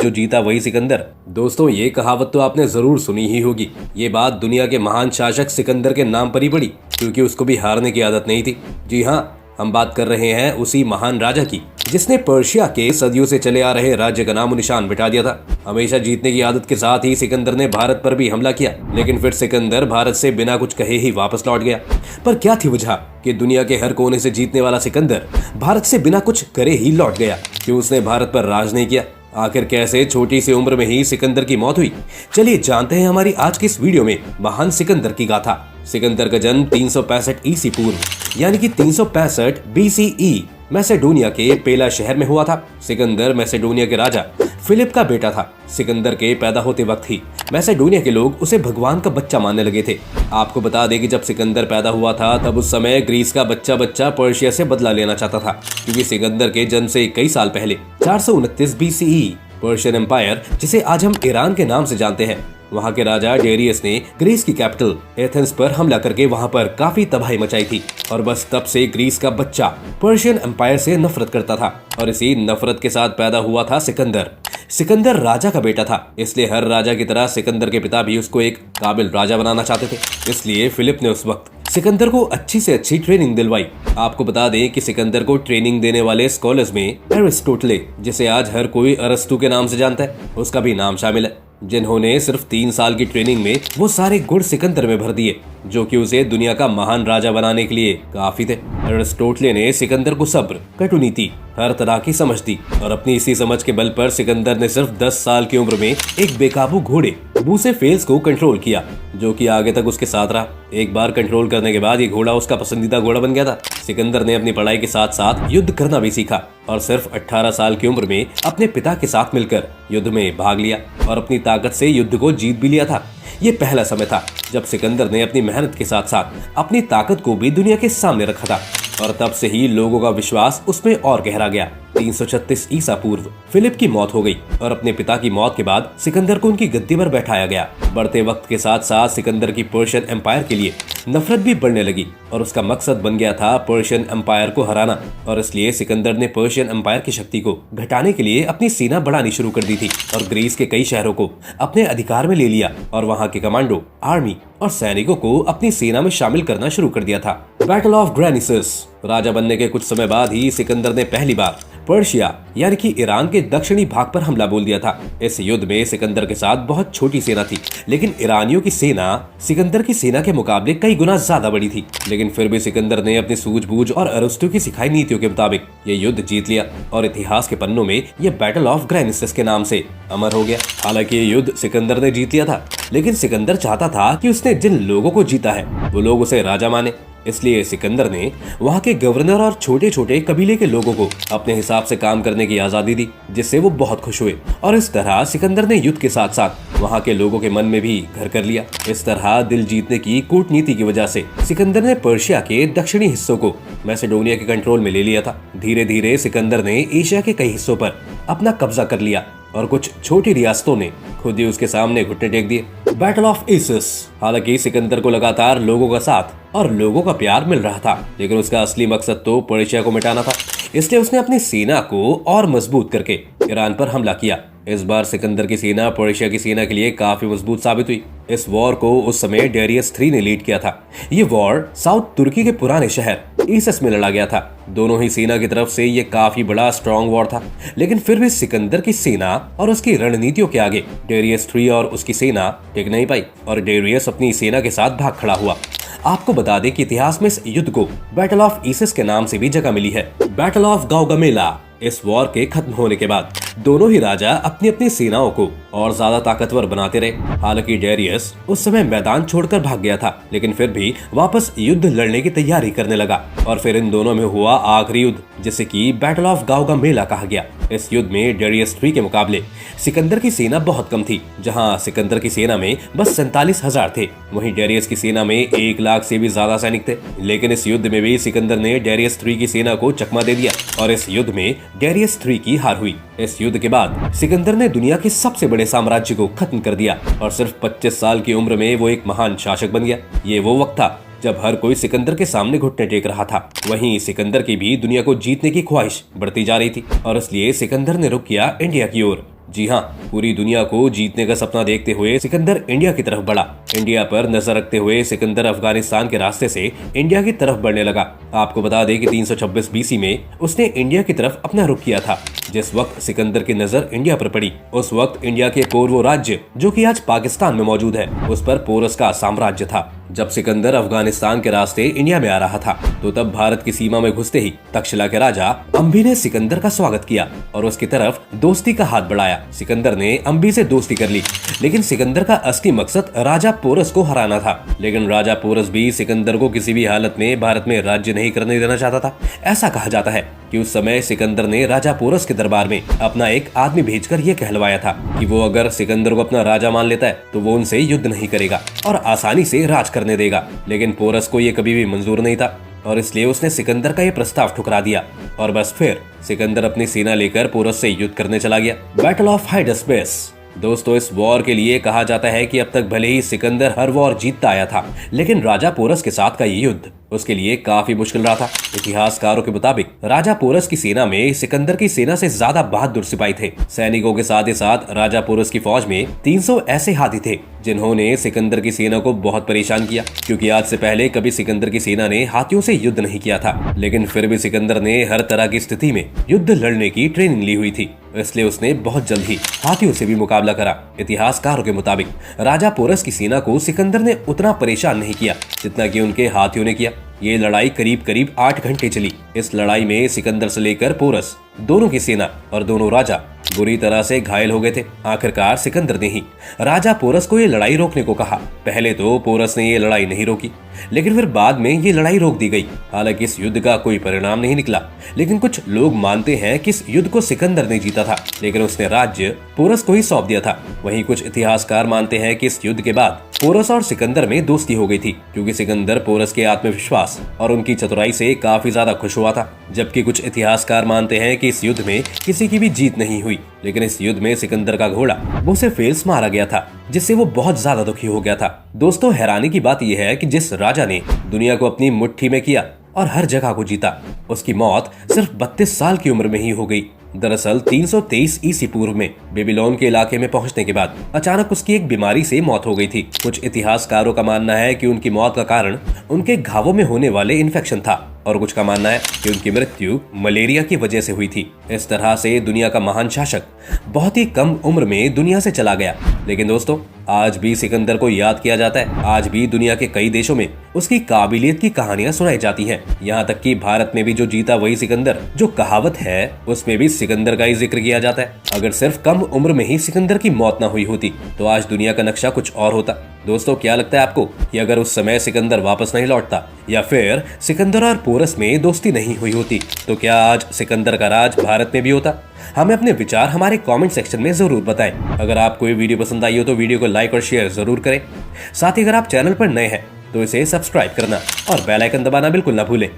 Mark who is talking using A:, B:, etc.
A: जो जीता वही सिकंदर। दोस्तों, ये कहावत तो आपने जरूर सुनी ही होगी। ये बात दुनिया के महान शासक सिकंदर के नाम पर ही पड़ी, क्योंकि उसको भी हारने की आदत नहीं थी। जी हाँ, हम बात कर रहे हैं उसी महान राजा की जिसने पर्शिया के सदियों से चले आ रहे राज्य का नामो निशान मिटा दिया था। हमेशा जीतने की आदत के साथ ही सिकंदर ने भारत पर भी हमला किया, लेकिन फिर सिकंदर भारत से बिना कुछ कहे ही वापस लौट गया। पर क्या थी वजह कि दुनिया के हर कोने से जीतने वाला सिकंदर भारत से बिना कुछ करे ही लौट गया? क्यों उसने भारत पर राज नहीं किया? आखिर कैसे छोटी सी उम्र में ही सिकंदर की मौत हुई? चलिए जानते हैं हमारी आज की इस वीडियो में महान सिकंदर की गाथा। सिकंदर का जन्म 365 ईसी पूर्व यानी कि 365 BCE मैसेडोनिया के पेला शहर में हुआ था। सिकंदर मैसेडोनिया के राजा फिलिप का बेटा था। सिकंदर के पैदा होते वक्त ही मैसेडोनिया के लोग उसे भगवान का बच्चा मानने लगे थे। आपको बता दें कि जब सिकंदर पैदा हुआ था तब उस समय ग्रीस का बच्चा पर्शिया से बदला लेना चाहता था, क्योंकि सिकंदर के जन्म से कई साल पहले 429 BCE पर्शियन एम्पायर, जिसे आज हम ईरान के नाम से जानते हैं, वहाँ के राजा डेरियस ने ग्रीस की कैपिटल एथेंस पर हमला करके वहाँ पर काफी तबाही मचाई थी। और बस तब से ग्रीस का बच्चा पर्शियन एम्पायर से नफरत करता था, और इसी नफरत के साथ पैदा हुआ था सिकंदर। सिकंदर राजा का बेटा था, इसलिए हर राजा की तरह सिकंदर के पिता भी उसको एक काबिल राजा बनाना चाहते थे। इसलिए फिलिप ने उस वक्त सिकंदर को अच्छी से अच्छी ट्रेनिंग दिलवाई। आपको बता दें कि सिकंदर को ट्रेनिंग देने वाले स्कॉलर्स में एरिस्टोटले, जिसे आज हर कोई अरस्तु के नाम से जानता है, उसका भी नाम शामिल है, जिन्होंने सिर्फ 3 साल की ट्रेनिंग में वो सारे गुण सिकंदर में भर दिए जो कि उसे दुनिया का महान राजा बनाने के लिए काफी थे। एरिस्टोटले ने सिकंदर को सब्र, कटुनीति, हर तरह की समझ दी, और अपनी इसी समझ के बल पर सिकंदर ने सिर्फ 10 साल की उम्र में एक बेकाबू घोड़े बूसेफेल्स को कंट्रोल किया, जो कि आगे तक उसके साथ रहा। एक बार कंट्रोल करने के बाद ये घोड़ा उसका पसंदीदा घोड़ा बन गया था। सिकंदर ने अपनी पढ़ाई के साथ साथ युद्ध करना भी सीखा, और सिर्फ 18 साल की उम्र में अपने पिता के साथ मिलकर युद्ध में भाग लिया और अपनी ताकत से युद्ध को जीत भी लिया था। ये पहला समय था जब सिकंदर ने अपनी मेहनत के साथ साथ अपनी ताकत को भी दुनिया के सामने रखा था, और तब से ही लोगों का विश्वास उसमें और गहरा गया। 336 ईसा पूर्व फिलिप की मौत हो गई, और अपने पिता की मौत के बाद सिकंदर को उनकी गद्दी पर बैठाया गया। बढ़ते वक्त के साथ साथ सिकंदर की पर्शियन एम्पायर के लिए नफरत भी बढ़ने लगी, और उसका मकसद बन गया था पर्शियन एम्पायर को हराना। और इसलिए सिकंदर ने पर्शियन एम्पायर की शक्ति को घटाने के लिए अपनी सेना बढ़ानी शुरू कर दी थी, और ग्रीस के कई शहरों को अपने अधिकार में ले लिया, और वहाँ के कमांडो, आर्मी और सैनिकों को अपनी सेना में शामिल करना शुरू कर दिया था। Battle of ग्रेनिसस। राजा बनने के कुछ समय बाद ही सिकंदर ने पहली बार पर्शिया यानी कि ईरान के दक्षिणी भाग पर हमला बोल दिया था। इस युद्ध में सिकंदर के साथ बहुत छोटी सेना थी, लेकिन ईरानियों की सेना सिकंदर की सेना के मुकाबले कई गुना ज्यादा बड़ी थी। लेकिन फिर भी सिकंदर ने अपनी सूझबूझ और अरस्तु की सिखाई नीतियों के मुताबिक ये युद्ध जीत लिया, और इतिहास के पन्नों में ये बैटल ऑफ ग्रेनिसस के नाम से अमर हो गया। हालांकि ये युद्ध सिकंदर ने जीत लिया था, लेकिन सिकंदर चाहता था कि उसने जिन लोगों को जीता है वो लोग उसे राजा माने। इसलिए सिकंदर ने वहाँ के गवर्नर और छोटे छोटे कबीले के लोगों को अपने हिसाब से काम करने की आजादी दी, जिससे वो बहुत खुश हुए। और इस तरह सिकंदर ने युद्ध के साथ साथ वहाँ के लोगों के मन में भी घर कर लिया। इस तरह दिल जीतने की कूटनीति की वजह से सिकंदर ने पर्शिया के दक्षिणी हिस्सों को मैसेडोनिया के कंट्रोल में ले लिया था। धीरे धीरे सिकंदर ने एशिया के कई हिस्सों पर अपना कब्जा कर लिया, और कुछ छोटी रियासतों ने खुद ही उसके सामने घुटने टेक दिए। Battle of ISIS. हालांकि सिकंदर को लगातार लोगों का साथ और लोगों का प्यार मिल रहा था, लेकिन उसका असली मकसद तो पर्शिया को मिटाना था। इसलिए उसने अपनी सेना को और मजबूत करके ईरान पर हमला किया। इस बार सिकंदर की सेना पर्शिया की सेना के लिए काफी मजबूत साबित हुई। इस वॉर को उस समय डेरियस III ने लीड किया था। ये वॉर साउथ तुर्की के पुराने शहर ईसस में लड़ा गया था। दोनों ही सेना की तरफ से ये काफी बड़ा स्ट्रॉन्ग वॉर था, लेकिन फिर भी सिकंदर की सेना और उसकी रणनीतियों के आगे डेरियस III और उसकी सेना टिक नहीं पाई, और डेरियस अपनी सेना के साथ भाग खड़ा हुआ। आपको बता दें कि इतिहास में इस युद्ध को बैटल ऑफ इसिस के नाम से भी जगह मिली है। Battle of Gaugamela. इस वॉर के खत्म होने के बाद दोनों ही राजा अपनी अपनी सेनाओं को और ज्यादा ताकतवर बनाते रहे। हालांकि डेरियस उस समय मैदान छोड़कर भाग गया था, लेकिन फिर भी वापस युद्ध लड़ने की तैयारी करने लगा, और फिर इन दोनों में हुआ आखिरी युद्ध, जिसे कि बैटल ऑफ गाउगामेला कहा गया। इस युद्ध में डेरियस III के मुकाबले सिकंदर की सेना बहुत कम थी। जहां सिकंदर की सेना में बस 47,000 थे, वहीं डेरियस की सेना में 1 लाख से भी ज्यादा सैनिक थे। लेकिन इस युद्ध में भी सिकंदर ने डेरियस III की सेना को चकमा दे दिया, और इस युद्ध में डेरियस III की हार हुई। इस युद्ध के बाद सिकंदर ने दुनिया के सबसे बड़े साम्राज्य को खत्म कर दिया, और सिर्फ 25 साल की उम्र में वो एक महान शासक बन गया। ये वो वक्त था जब हर कोई सिकंदर के सामने घुटने टेक रहा था। वहीं सिकंदर की भी दुनिया को जीतने की ख्वाहिश बढ़ती जा रही थी, और इसलिए सिकंदर ने रुख किया इंडिया की ओर। जी हाँ, पूरी दुनिया को जीतने का सपना देखते हुए सिकंदर इंडिया की तरफ बढ़ा। इंडिया पर नजर रखते हुए सिकंदर अफगानिस्तान के रास्ते से इंडिया की तरफ बढ़ने लगा। आपको बता दें कि 326 बीसी में उसने इंडिया की तरफ अपना रुख किया था। जिस वक्त सिकंदर की नजर इंडिया पर पड़ी, उस वक्त इंडिया के पूर्व राज्य जो कि आज पाकिस्तान में मौजूद है, उस पर पोरस का साम्राज्य था। जब सिकंदर अफगानिस्तान के रास्ते इंडिया में आ रहा था, तो तब भारत की सीमा में घुसते ही तक्षशिला के राजा अंबी ने सिकंदर का स्वागत किया और उसकी तरफ दोस्ती का हाथ बढ़ाया। सिकंदर ने अंबी से दोस्ती कर ली, लेकिन सिकंदर का असली मकसद राजा पोरस को हराना था। लेकिन राजा पोरस भी सिकंदर को किसी भी हालत में भारत में राज्य नहीं करने देना चाहता था। ऐसा कहा जाता है कि उस समय सिकंदर ने राजा पोरस के दरबार में अपना एक आदमी भेजकर यह कहलवाया था कि वो अगर सिकंदर को अपना राजा मान लेता है तो वो उनसे युद्ध नहीं करेगा और आसानी से राज करने देगा। लेकिन पोरस को ये कभी भी मंजूर नहीं था और इसलिए उसने सिकंदर का ये प्रस्ताव ठुकरा दिया और बस फिर सिकंदर अपनी सेना लेकर पोरस से युद्ध करने चला गया। Battle of हाइडेस्पेस। दोस्तों, इस वॉर के लिए कहा जाता है कि अब तक भले ही सिकंदर हर वॉर जीतता आया था, लेकिन राजा पोरस के साथ का ये युद्ध उसके लिए काफी मुश्किल रहा था। इतिहासकारों के मुताबिक राजा पोरस की सेना में सिकंदर की सेना से ज्यादा बहादुर सिपाही थे। सैनिकों के साथ ही साथ राजा पोरस की फौज में 300 ऐसे हाथी थे जिन्होंने सिकंदर की सेना को बहुत परेशान किया, क्योंकि आज से पहले कभी सिकंदर की सेना ने हाथियों से युद्ध नहीं किया था। लेकिन फिर भी सिकंदर ने हर तरह की स्थिति में युद्ध लड़ने की ट्रेनिंग ली हुई थी, इसलिए उसने बहुत जल्द ही हाथियों से भी मुकाबला करा। इतिहासकारों के मुताबिक राजा पोरस की सेना को सिकंदर ने उतना परेशान नहीं किया जितना कि उनके हाथियों ने किया। ये लड़ाई करीब करीब 8 घंटे चली। इस लड़ाई में सिकंदर से लेकर पोरस दोनों की सेना और दोनों राजा बुरी तरह से घायल हो गए थे। आखिरकार सिकंदर ने ही राजा पोरस को ये लड़ाई रोकने को कहा। पहले तो पोरस ने ये लड़ाई नहीं रोकी, लेकिन फिर बाद में ये लड़ाई रोक दी गई। हालांकि इस युद्ध का कोई परिणाम नहीं निकला, लेकिन कुछ लोग मानते हैं कि इस युद्ध को सिकंदर ने जीता था, लेकिन उसने राज्य पोरस को ही सौंप दिया था। वहीं कुछ इतिहासकार मानते हैं कि इस युद्ध के बाद पोरस और सिकंदर में दोस्ती हो गई थी, क्योंकि सिकंदर पोरस के आत्मविश्वास और उनकी चतुराई से काफी ज्यादा खुश हुआ था। जबकि कुछ इतिहासकार मानते हैं कि इस युद्ध में किसी की भी जीत नहीं हुई, लेकिन इस युद्ध में सिकंदर का घोड़ा बुसेफेल्स मारा गया था, जिससे वो बहुत ज्यादा दुखी हो गया था। दोस्तों, हैरानी की बात यह है कि जिस राजा ने दुनिया को अपनी मुट्ठी में किया और हर जगह को जीता, उसकी मौत सिर्फ 32 साल की उम्र में ही हो गई। दरअसल 323 ईसी पूर्व में बेबीलोन के इलाके में पहुंचने के बाद अचानक उसकी एक बीमारी से मौत हो गई थी। कुछ इतिहासकारों का मानना है कि उनकी मौत का कारण उनके घावों में होने वाले इन्फेक्शन था और कुछ का मानना है कि उनकी मृत्यु मलेरिया की वजह से हुई थी। इस तरह से दुनिया का महान शासक बहुत ही कम उम्र में दुनिया से चला गया। लेकिन दोस्तों, आज भी सिकंदर को याद किया जाता है। आज भी दुनिया के कई देशों में उसकी काबिलियत की कहानियां सुनाई जाती हैं। यहाँ तक कि भारत में भी जो जीता वही सिकंदर जो कहावत है, उसमें भी सिकंदर का ही जिक्र किया जाता है। अगर सिर्फ कम उम्र में ही सिकंदर की मौत ना हुई होती तो आज दुनिया का नक्शा कुछ और होता। दोस्तों, क्या लगता है आपको कि अगर उस समय सिकंदर वापस नहीं लौटता या फिर सिकंदर और पोरस में दोस्ती नहीं हुई होती तो क्या आज सिकंदर का राज भारत में भी होता? हमें अपने विचार हमारे कमेंट सेक्शन में जरूर बताएं। अगर आपको ये वीडियो पसंद आई हो तो वीडियो को लाइक और शेयर जरूर करें। साथ ही अगर आप चैनल पर नए हैं तो इसे सब्सक्राइब करना और बेल आइकन दबाना बिल्कुल ना भूलें।